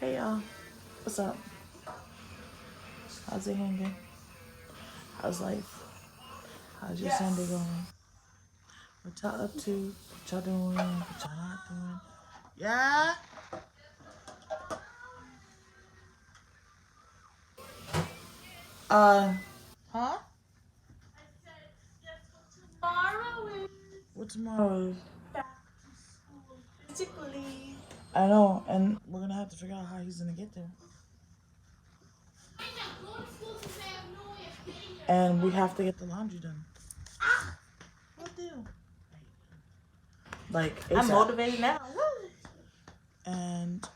Hey y'all, what's up? How's it hanging? How's life? How's your Sunday going? What y'all up to? What y'all doing? What y'all not doing? Yeah? Uh, huh? What tomorrow is? Physically. I know, and we're gonna have to figure out how he's gonna get there. And we have to get the laundry done. What deal? Like, I'm ASAP. motivated now. And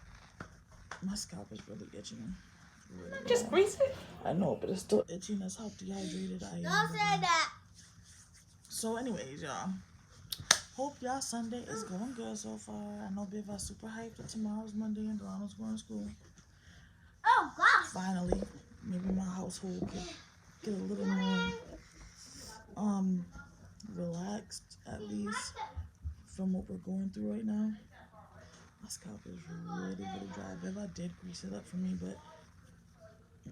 my scalp is really itching. Really Just bad. grease it. I know, but it's still itching. That's how dehydrated I am. Don't say that. So, anyways, y'all. Hope y'all Sunday is going good so far. I know Biv is super hyped that tomorrow's Monday and Delano's going to school. Oh gosh. Finally, maybe my household could get a little more relaxed, at least from what we're going through right now. My scalp is really dry. Biv did grease it up for me, but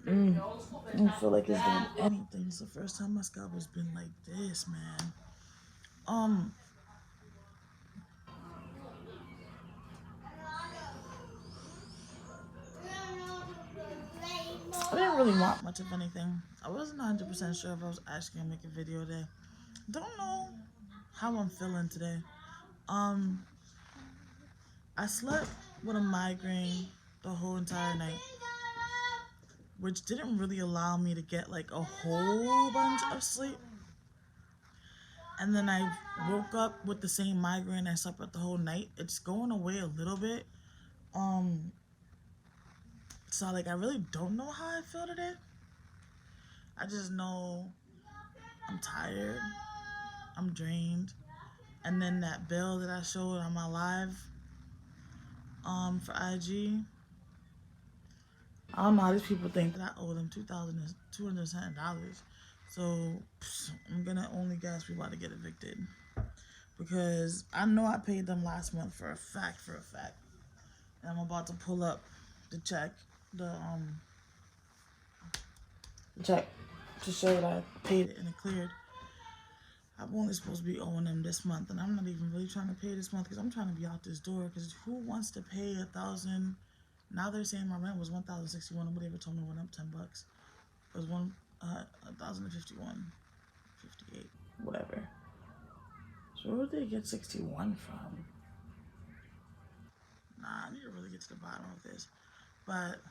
I don't feel like it's doing anything. It's the first time my scalp has been like this, man. I didn't really want much of anything. I wasn't 100% sure if I was actually gonna make a video today. Don't know how I'm feeling today. I slept with a migraine the whole entire night, which didn't really allow me to get like a whole bunch of sleep. And then I woke up with the same migraine I slept with the whole night. It's going away a little bit. So like I really don't know how I feel today. I just know I'm tired. I'm drained. And then that bill that I showed on my live for IG. I don't know how these people think that I owe them $2,207. So I'm gonna only guess we about to get evicted. Because I know I paid them last month for a fact. And I'm about to pull up the check, the check to show that I paid it and it cleared. I'm only supposed to be owing them this month, and I'm not even really trying to pay this month because I'm trying to be out this door. Because who wants to pay $1,000? Now they're saying my rent was $1,061. Nobody ever told me it went up $10. It was $1,051, 58, whatever. So where would they get 61 from? Nah, I need to really get to the bottom of this. But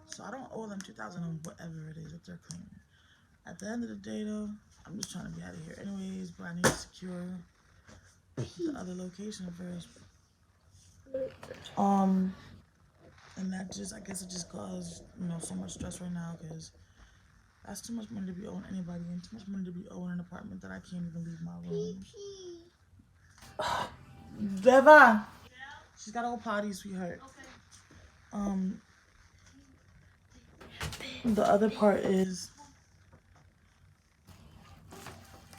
so I don't owe them 2,000 on whatever it is that they're claiming. At the end of the day, though, I'm just trying to be out of here anyways. But I need to secure the other location first. And that just, I guess it just caused, so much stress right now because that's too much money to be owing anybody and too much money to be owing an apartment that I can't even leave my room. Deva, she's got to go potty, sweetheart. The other part is,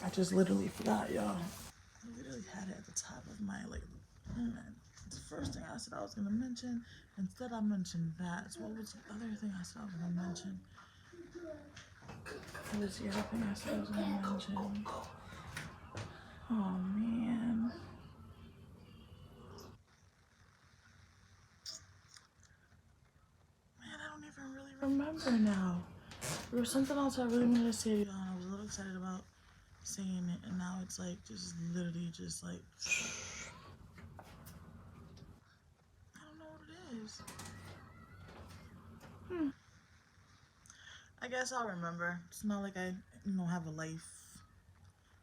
I just literally forgot, y'all. I literally had it at the top of my, the first thing I said I was going to mention. Instead, I mentioned that. So what was the other thing I said I was going to mention? What was the other thing I said I was going to mention? Oh, man. Man, I don't even really remember now. There was something else I really wanted to say to y'all, and I was a little excited about saying it, and now it's like just literally just like I don't know what it is. I guess I'll remember. It's not like I have a life.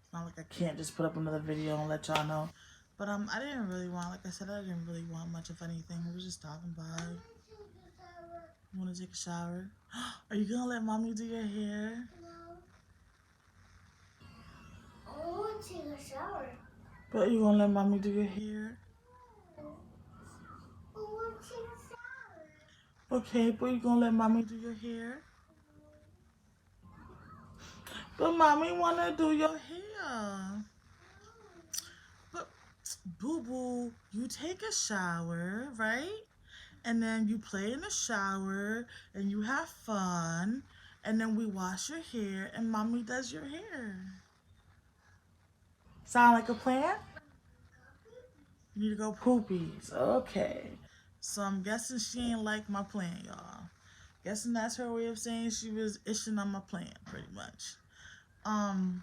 It's not like I can't just put up another video and let y'all know. But I didn't really want, like I said, I didn't really want much of anything. We were just stopping by. You want to take a shower? Are you gonna let mommy do your hair? I want to take a shower. But are you gonna let mommy do your hair? I want to take a shower. Okay, but you gonna let mommy do your hair? But mommy wanna do your hair. But boo boo, you take a shower, right? and then you play in the shower, and you have fun, and then we wash your hair, and mommy does your hair. Sound like a plan? You need to go poopies. Okay. So I'm guessing she ain't like my plan, y'all. Guessing that's her way of saying she was ishing on my plan, pretty much. Um,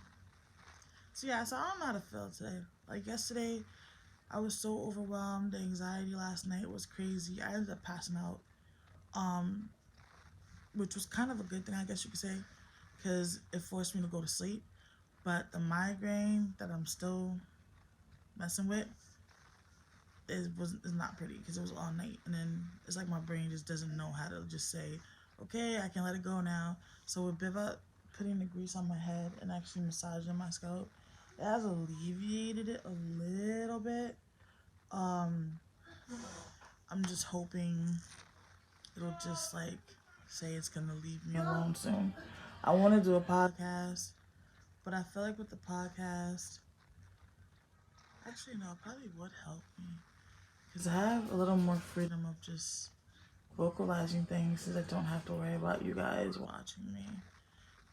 so yeah, so I don't know how to feel today. Like yesterday, I was so overwhelmed. The anxiety last night was crazy. I ended up passing out. Um, which was kind of a good thing, I guess you could say, because it forced me to go to sleep. But the migraine that I'm still messing with is not pretty because it was all night, and then it's like my brain just doesn't know how to just say, okay, I can let it go now. So with Biva putting the grease on my head and actually massaging my scalp, it has alleviated it a little bit. Um, I'm just hoping it'll just like say it's gonna leave me alone soon. I want to do a podcast, but I feel like with the podcast, actually no, it probably would help me because I have a little more freedom of just vocalizing things, since I don't have to worry about you guys watching me.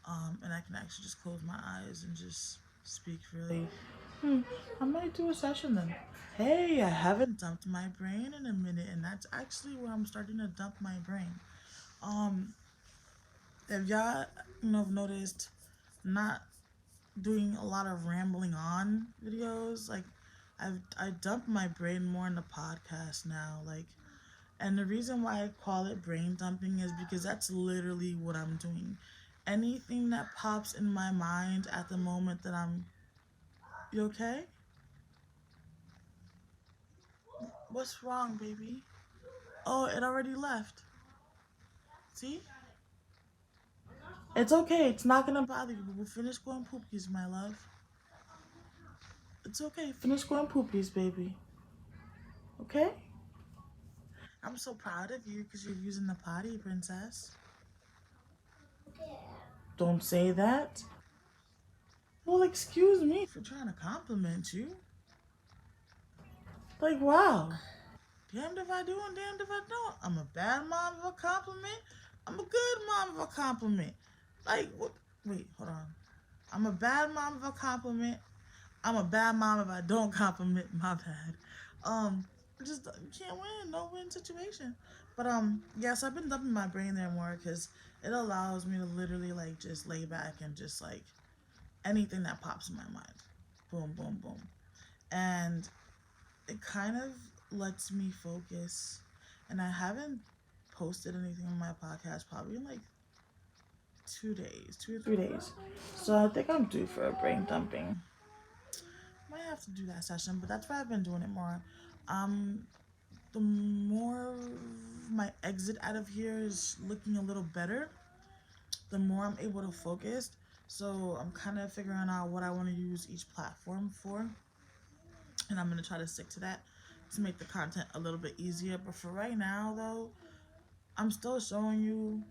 And I can actually just close my eyes and just speak freely. I might do a session then. Hey, I haven't dumped my brain in a minute, and that's actually where I'm starting to dump my brain. Um, if y'all have noticed, not doing a lot of rambling on videos. Like, I dump my brain more in the podcast now. Like, and the reason why I call it brain dumping is because that's literally what I'm doing. Anything that pops in my mind at the moment that you okay? What's wrong, baby? Oh, it already left. See? It's okay. It's not gonna bother you. But we'll finish going poopies, my love. It's okay. Finish going poopies, baby. Okay? I'm so proud of you because you're using the potty, princess. Yeah. Don't say that. Well, excuse me for trying to compliment you. Like, wow. Damned if I do and damned if I don't. I'm a bad mom of a compliment. I'm a good mom of a compliment. Like, what? Wait, hold on. I'm a bad mom of a compliment. I'm a bad mom if I don't compliment. My bad. Just you can't win. No win situation. But yes, I've been dumping my brain there more because it allows me to literally like just lay back and just like anything that pops in my mind. Boom, boom, boom. And it kind of lets me focus. And I haven't posted anything on my podcast probably in like 2 days, 2 or 3 days. So I think I'm due for a brain dumping. Might have to do that session, but that's why I've been doing it more. The more my exit out of here is looking a little better, the more I'm able to focus. So I'm kind of figuring out what I want to use each platform for, and I'm going to try to stick to that to make the content a little bit easier. But for right now, though, I'm still showing you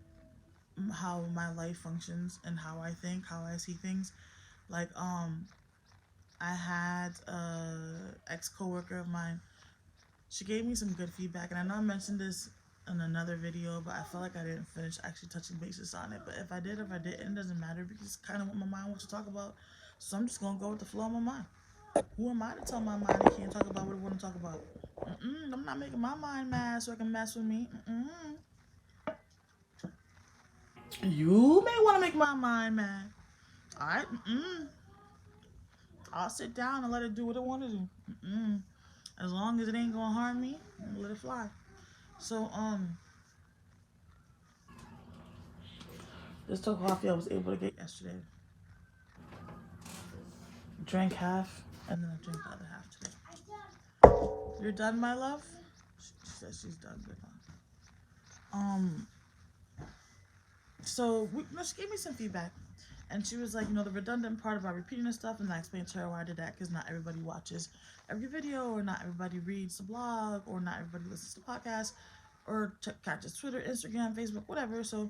how my life functions and how I think, how I see things. Like, I had a ex-coworker of mine. She gave me some good feedback, and I know I mentioned this in another video, but I felt like I didn't finish actually touching bases on it. But if I did, if I didn't, it doesn't matter because it's kind of what my mind wants to talk about. So I'm just gonna go with the flow of my mind. Who am I to tell my mind it can't talk about what it want to talk about? I'm not making my mind mad so it can mess with me. You may want to make my mind mad. All right. I'll sit down and let it do what it want to do. As long as it ain't gonna harm me, I'm gonna let it fly. So this took coffee I was able to get yesterday. Drank half, and then I drank the other half today. You're done, my love? She says she's done. So she gave me some feedback, and she was like, the redundant part about repeating the stuff, and I explained to her why I did that, because not everybody watches every video, or not everybody reads the blog, or not everybody listens to the podcast, or catches Twitter, Instagram, Facebook, whatever. So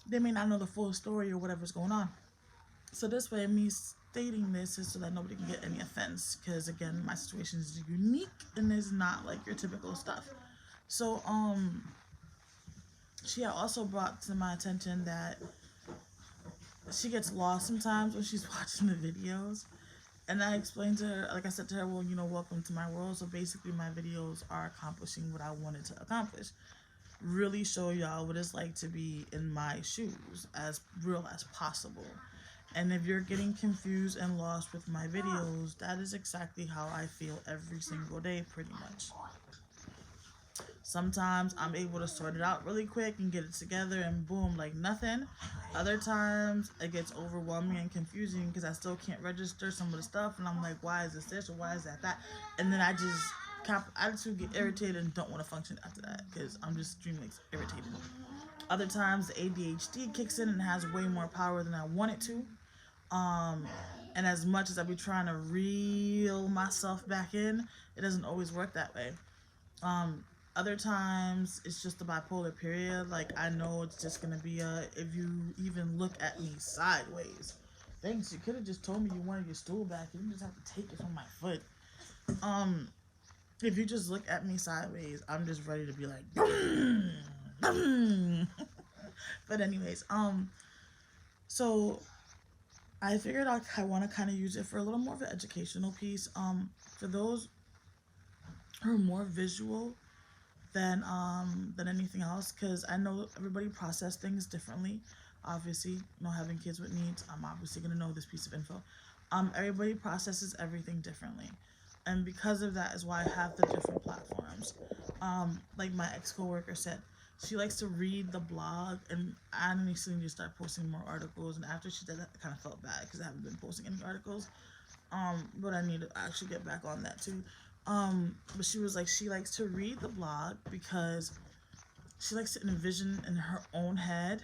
they may not know the full story or whatever's going on. So this way, me stating this is so that nobody can get any offense, because again, my situation is unique and is not like your typical stuff. So she had also brought to my attention that she gets lost sometimes when she's watching the videos. And I explained to her, like I said to her, well, welcome to my world. So basically, my videos are accomplishing what I wanted to accomplish. Really show y'all what it's like to be in my shoes, as real as possible. And if you're getting confused and lost with my videos, that is exactly how I feel every single day, pretty much. Sometimes I'm able to sort it out really quick and get it together and boom, like nothing. Other times it gets overwhelming and confusing because I still can't register some of the stuff and I'm like, why is this or why is that? And then I just get irritated and don't want to function after that because I'm just extremely irritated. Other times the ADHD kicks in and has way more power than I want it to. Um, and as much as I be trying to reel myself back in, it doesn't always work that way. Um, Other times it's just the bipolar period. Like I know it's just gonna be if you even look at me sideways. Thanks, you could have just told me you wanted your stool back. You didn't just have to take it from my foot. Um, if you just look at me sideways, I'm just ready to be like, but anyways, so I figured out I want to kind of use it for a little more of an educational piece. For those who are more visual than anything else, because I know everybody process things differently. Obviously, having kids with needs, I'm obviously gonna know this piece of info. Everybody processes everything differently, and because of that is why I have the different platforms. Like my ex coworker said, she likes to read the blog, and I honestly need to start posting more articles. And after she did that, I kind of felt bad because I haven't been posting any articles. But I need to actually get back on that too. But she was like, she likes to read the blog because she likes to envision in her own head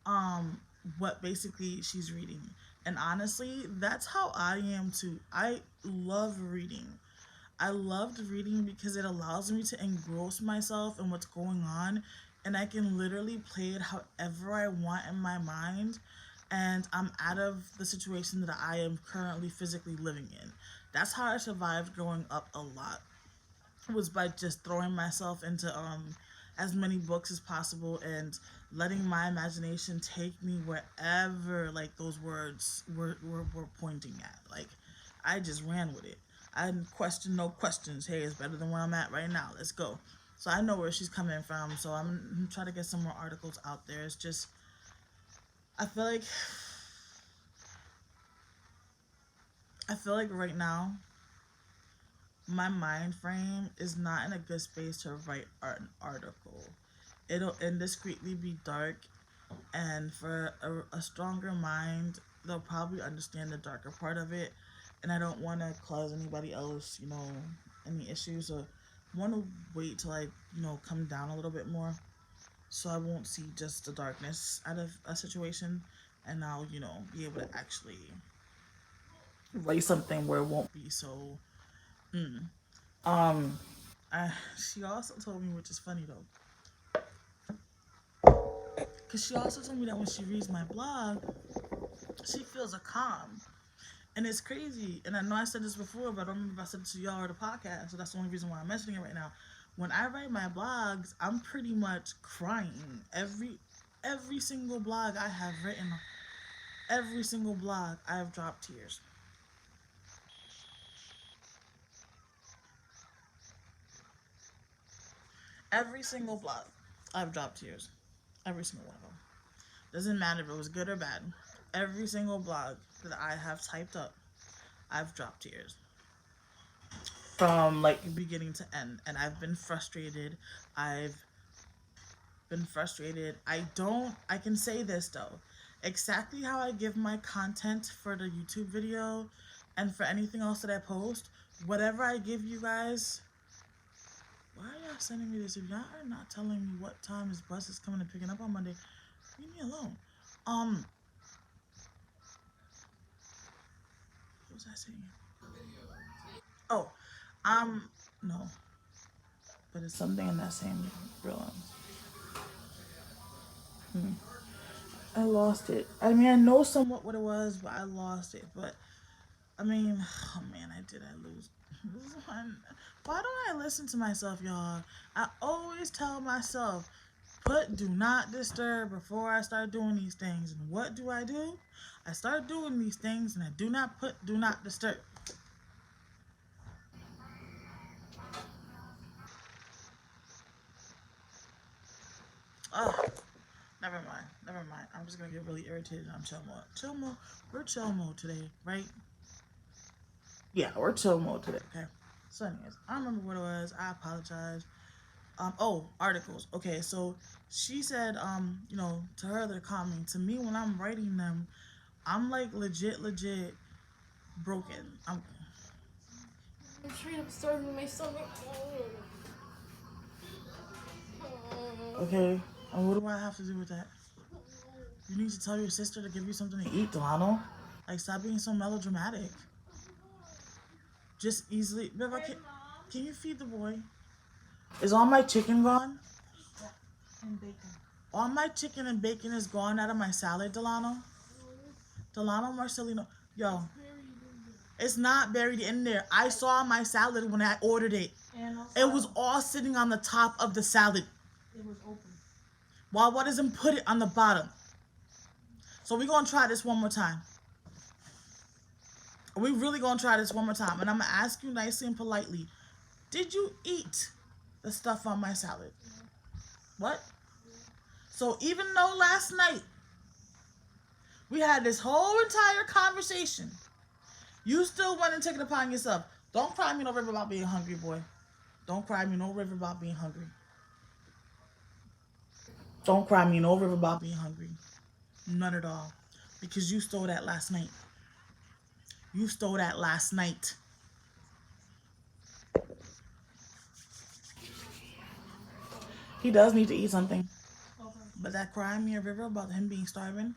um what basically she's reading. And honestly, that's how I am too. I love reading. I loved reading because it allows me to engross myself in what's going on, and I can literally play it however I want in my mind, and I'm out of the situation that I am currently physically living in. That's how I survived growing up a lot, was by just throwing myself into as many books as possible and letting my imagination take me wherever like those words were pointing at. Like I just ran with it. I didn't question no questions. Hey, it's better than where I'm at right now. Let's go. So I know where she's coming from. So I'm trying to get some more articles out there. It's just I feel like right now my mind frame is not in a good space to write an article. It'll indiscreetly be dark, and for a stronger mind, they'll probably understand the darker part of it. And I don't want to cause anybody else, any issues. So I want to wait till I, come down a little bit more, so I won't see just the darkness out of a situation, and I'll, be able to actually write something where it won't be so. Mm. Um, she also told me, which is funny though, because she also told me that when she reads my blog, she feels a calm. And it's crazy. And I know I said this before, but I don't remember if I said it to y'all or the podcast. So that's the only reason why I'm mentioning it right now. When I write my blogs, I'm pretty much crying. Every single blog I have written, every single blog I have dropped tears. Every single blog I've dropped tears. Every single one of them. Doesn't matter if it was good or bad. Every single blog that I have typed up, I've dropped tears from like beginning to end. And I've been frustrated. I've been frustrated. I can say this though. Exactly how I give my content for the YouTube video and for anything else that I post, whatever I give you guys, why are y'all sending me this? If y'all are not telling me what time this bus is coming and picking up on Monday, leave me alone. Um, what was I saying? Oh, no, but it's something in that same reel. I lost it. I mean, I know somewhat what it was, but I lost it. But I mean, oh man, I lose this one. Why don't I listen to myself, y'all? I always tell myself, put do not disturb before I start doing these things. And what do? I start doing these things and I do not put do not disturb. Ugh. Never mind. Never mind. I'm just gonna get really irritated on chill mode. Chill mode. We're chill mode today, right? Yeah, we're chill mode today. Okay. So, anyways, I don't remember what it was. I apologize. Oh, articles. Okay, so she said, to her they're calming. To me, when I'm writing them, I'm like legit broken. I'm straight up starving my stomach. Okay. And what do I have to do with that? You need to tell your sister to give you something to eat, Delano. Like, stop being so melodramatic. Just easily. Beba, can you feed the boy? Is all my chicken gone? And bacon. All my chicken and bacon is gone out of my salad, Delano. Delano Marcelino. Yo, it's not buried in there. I saw my salad when I ordered it. It was all sitting on the top of the salad. It was open. Why doesn't put it on the bottom? So we're gonna try this one more time. We really gonna try this one more time. And I'm gonna ask you nicely and politely. Did you eat the stuff on my salad? What? So even though last night we had this whole entire conversation, you still went and took it upon yourself. Don't cry me no river about being hungry, boy. Don't cry me no river about being hungry. Don't cry me no river about being hungry. None at all. Because you stole that last night. You stole that last night. He does need to eat something. Okay. But that crying me a river about him being starving,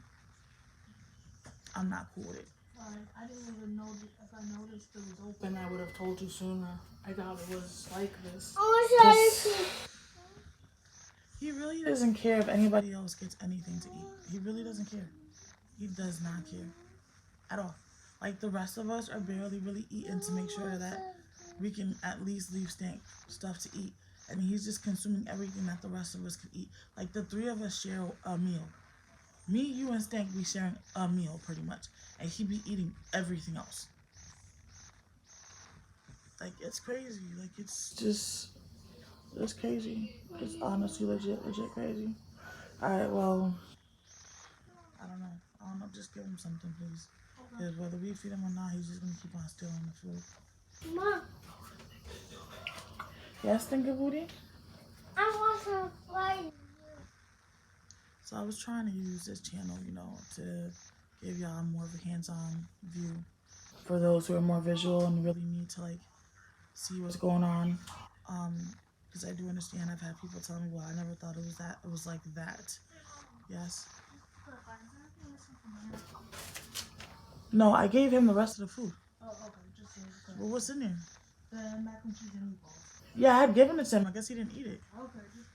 I'm not cool with it. Alright, I didn't even know if I noticed it was open, I would have told you sooner. I thought it was like this. He really doesn't care if anybody else gets anything to eat. He really doesn't care. He does not care at all. Like the rest of us are barely really eating to make sure that we can at least leave Stank stuff to eat. And he's just consuming everything that the rest of us can eat. Like the three of us share a meal. Me, you, and Stank be sharing a meal pretty much. And he be eating everything else. Like it's crazy. Like it's crazy. It's honestly legit crazy. Alright, well, I don't know. Just give him something, please. Because whether we feed him or not, he's just gonna keep on stealing the food. Mom, Yes, Stinker Booty? I want to play. So I was trying to use this channel, to give y'all more of a hands-on view for those who are more visual and really need to see what's going on. Because I do understand. I've had people tell me, well, I never thought it was that. It was like that. Yes. No, I gave him the rest of the food. Oh, okay. Just say it. Well, what's in there? The mac and cheese and meatballs. Yeah, I had given it to him. I guess he didn't eat it. Okay, just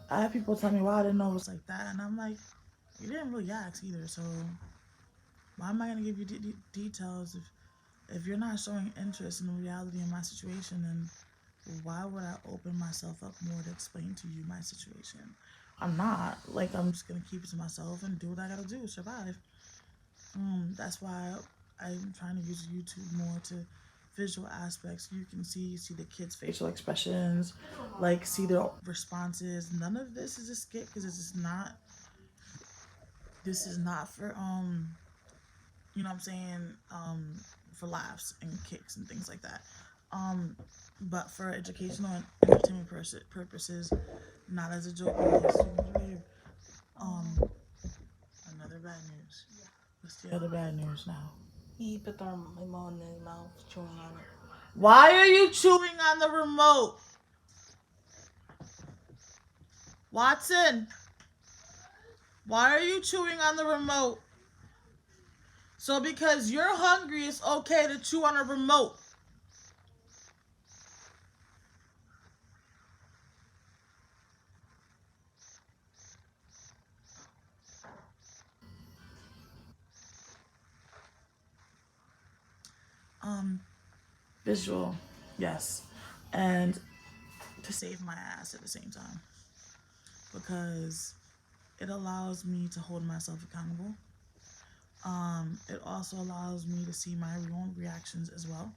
I had people tell me, well, I didn't know it was like that. And I'm like, you didn't really ask either. So why am I going to give you details if you're not showing interest in the reality of my situation? Then why would I open myself up more to explain to you my situation? I'm not. I'm just going to keep it to myself and do what I got to do, survive. That's why I'm trying to use YouTube more to visual aspects. You can see the kids' facial expressions, see their responses. None of this is a skit because this is not for you know what I'm saying, for laughs and kicks and things like that. But for educational and entertainment purposes, not as a joke. Another bad news. What's the other bad news now? he put the remote in his mouth, chewing on it. Why are you chewing on the remote? Watson, why are you chewing on the remote? So because you're hungry, it's okay to chew on a remote. visual, yes, and to save my ass at the same time, because it allows me to hold myself accountable. It also allows me to see my own reactions as well.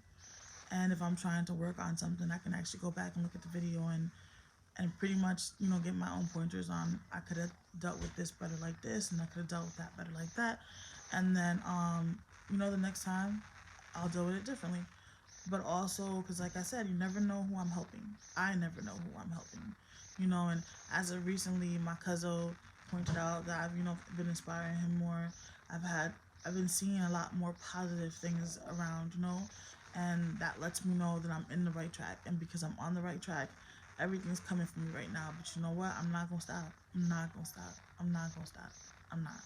And if I'm trying to work on something, I can actually go back and look at the video and pretty much, get my own pointers on, I could have dealt with this better like this, and I could have dealt with that better like that. And then, the next time I'll deal with it differently. But also, because like I said, you never know who I'm helping. I never know who I'm helping. And as of recently, my cousin pointed out that I've, been inspiring him more. I've been seeing a lot more positive things around, and that lets me know that I'm in the right track. And because I'm on the right track, everything's coming for me right now. But you know what? I'm not gonna stop. I'm not gonna stop. I'm not gonna stop. I'm not.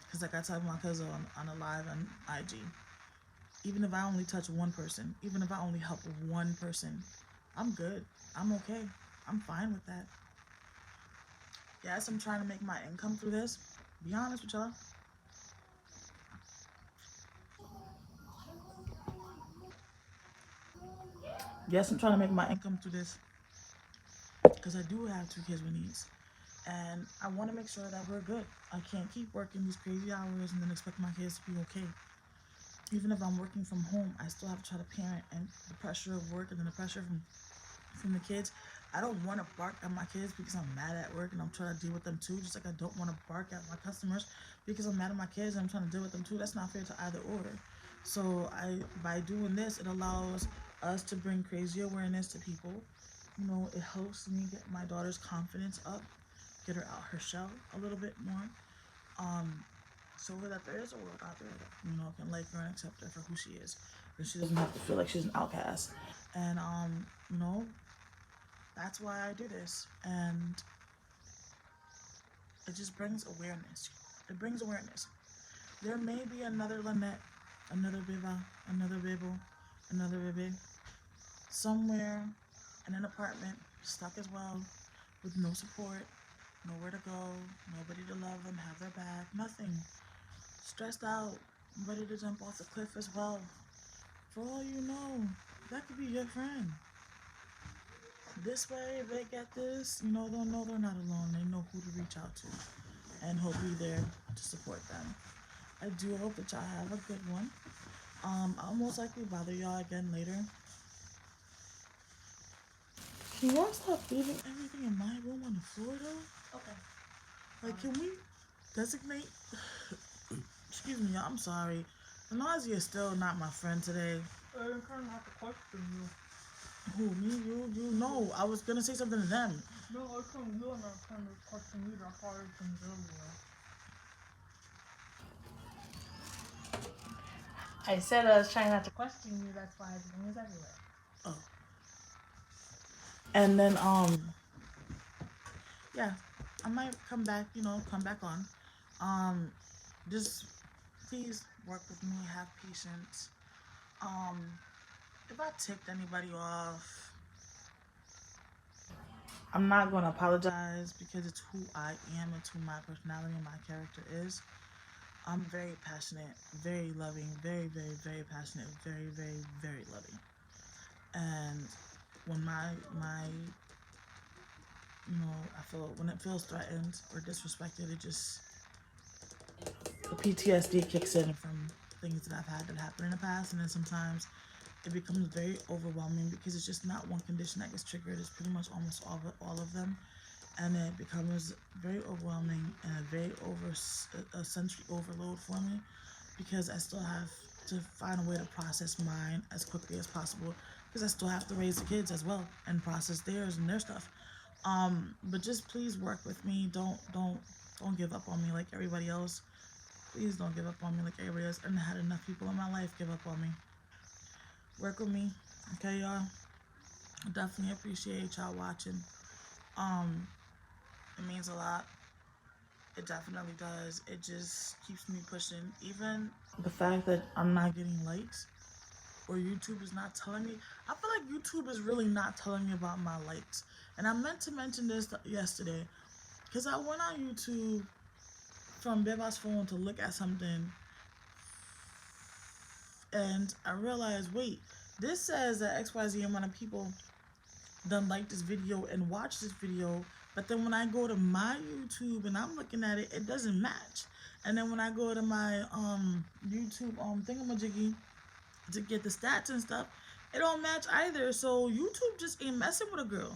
Because like I told my cousin on a live on IG, even if I only touch one person, even if I only help one person, I'm good. I'm okay. I'm fine with that. Yes, I'm trying to make my income through this. Be honest with y'all. Yes, I'm trying to make my income through this because I do have 2 kids with needs. And I want to make sure that we're good. I can't keep working these crazy hours and then expect my kids to be okay. Even if I'm working from home, I still have to try to parent, and the pressure of work and then the pressure from the kids. I don't want to bark at my kids because I'm mad at work and I'm trying to deal with them too. Just like I don't want to bark at my customers because I'm mad at my kids and I'm trying to deal with them too. That's not fair to either or. So by doing this, it allows us to bring crazy awareness to people. It helps me get my daughter's confidence up, get her out her shell a little bit more. So that there is a world out there that can like her and accept her for who she is, and she doesn't have to feel like she's an outcast. And that's why I do this, and it just brings awareness. It brings awareness. There may be another Lynette, another Biba, another Bibble, another Bibi, somewhere in an apartment, stuck as well, with no support, nowhere to go, nobody to love them, have their back, nothing. Stressed out, ready to jump off the cliff as well. For all you know, that could be your friend. This way, if they get this, they'll know they're not alone. They know who to reach out to, and he'll be there to support them. I do hope that y'all have a good one. I'll most likely bother y'all again later. Can y'all stop leaving everything in my room on the floor though? Okay. Like, can we designate? Excuse me, I'm sorry. The nausea is still not my friend today. I'm trying not to question you. Who, me? You? No, I was gonna say something to them. No, I think you and I trying to question you. That's why I can do you. I said I was trying not to question you. That's why everything is everywhere. Oh. And then, yeah, I might come back, come back on. Just please work with me, have patience. If I ticked anybody off, I'm not gonna apologize because it's who I am, it's who my personality and my character is. I'm very passionate, very loving, very, very, very passionate, very, very, very loving. And when I feel when it feels threatened or disrespected, the PTSD kicks in from things that I've had that happened in the past, and then sometimes it becomes very overwhelming because it's just not one condition that gets triggered. It's pretty much almost all of them, and it becomes very overwhelming and a sensory overload for me because I still have to find a way to process mine as quickly as possible because I still have to raise the kids as well and process theirs and their stuff. But just please work with me. Don't give up on me like everybody else. Please don't give up on me like everybody else. And I had enough people in my life give up on me. Work with me, okay, y'all. I definitely appreciate y'all watching. It means a lot. It definitely does. It just keeps me pushing. Even the fact that I'm not getting likes or YouTube is not telling me. I feel like YouTube is really not telling me about my likes. And I meant to mention this yesterday because I went on YouTube from Beba's phone to look at something and I realized, wait, this says that XYZ amount of people done like this video and watch this video, but then when I go to my YouTube and I'm looking at it, it doesn't match. And then when I go to my YouTube thingamajiggy to get the stats and stuff, it don't match either. So YouTube just ain't messing with a girl.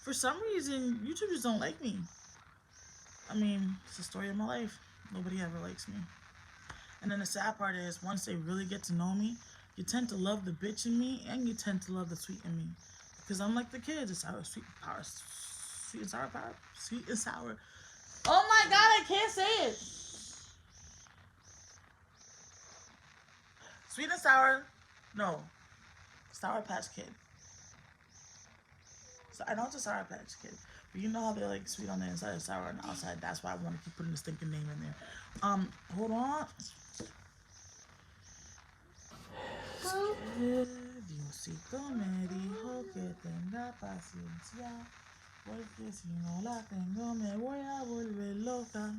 For some reason, YouTube just don't like me. I mean, it's the story of my life. Nobody ever likes me. And then the sad part is, once they really get to know me, you tend to love the bitch in me, and you tend to love the sweet in me. Because I'm like the kids, it's sour, sweet, power, sweet and sour, power, sweet and sour. Oh my God, I can't say it. Sweet and sour, no, Sour Patch Kid. So I know it's a Sour Patch Kid, but you know how they're like sweet on the inside and sour on the outside. That's why I want to keep putting the stinking name in there. Hold on. Diosito me dijo que tenga paciencia, porque si no la tengo me voy a volver loca.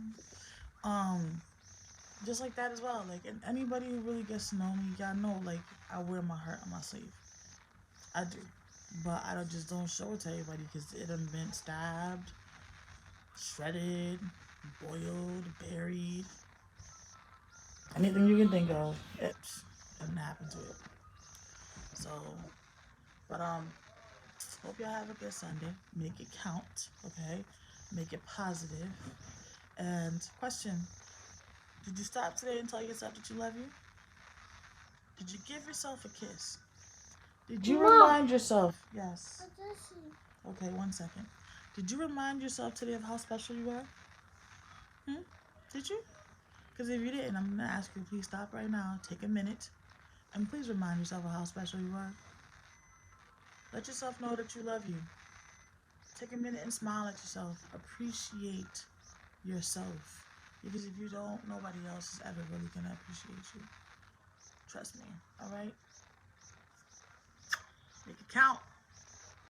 Just like that as well. Like, and anybody who really gets to know me, y'all know, like, I wear my heart on my sleeve. I do. But I don't show it to everybody because it done been stabbed, shredded, boiled, buried. Anything you can think of, it didn't happen to it. So, but hope y'all have a good Sunday. Make it count, okay? Make it positive. And question, did you stop today and tell yourself that you love you? Did you give yourself a kiss? Did you remind yourself? Yes. Okay, 1 second. Did you remind yourself today of how special you are? Did you? Because if you didn't, I'm going to ask you, please stop right now, take a minute, and please remind yourself of how special you are. Let yourself know that you love you. Take a minute and smile at yourself. Appreciate yourself. Because if you don't, nobody else is ever really going to appreciate you. Trust me, all right? Make it count.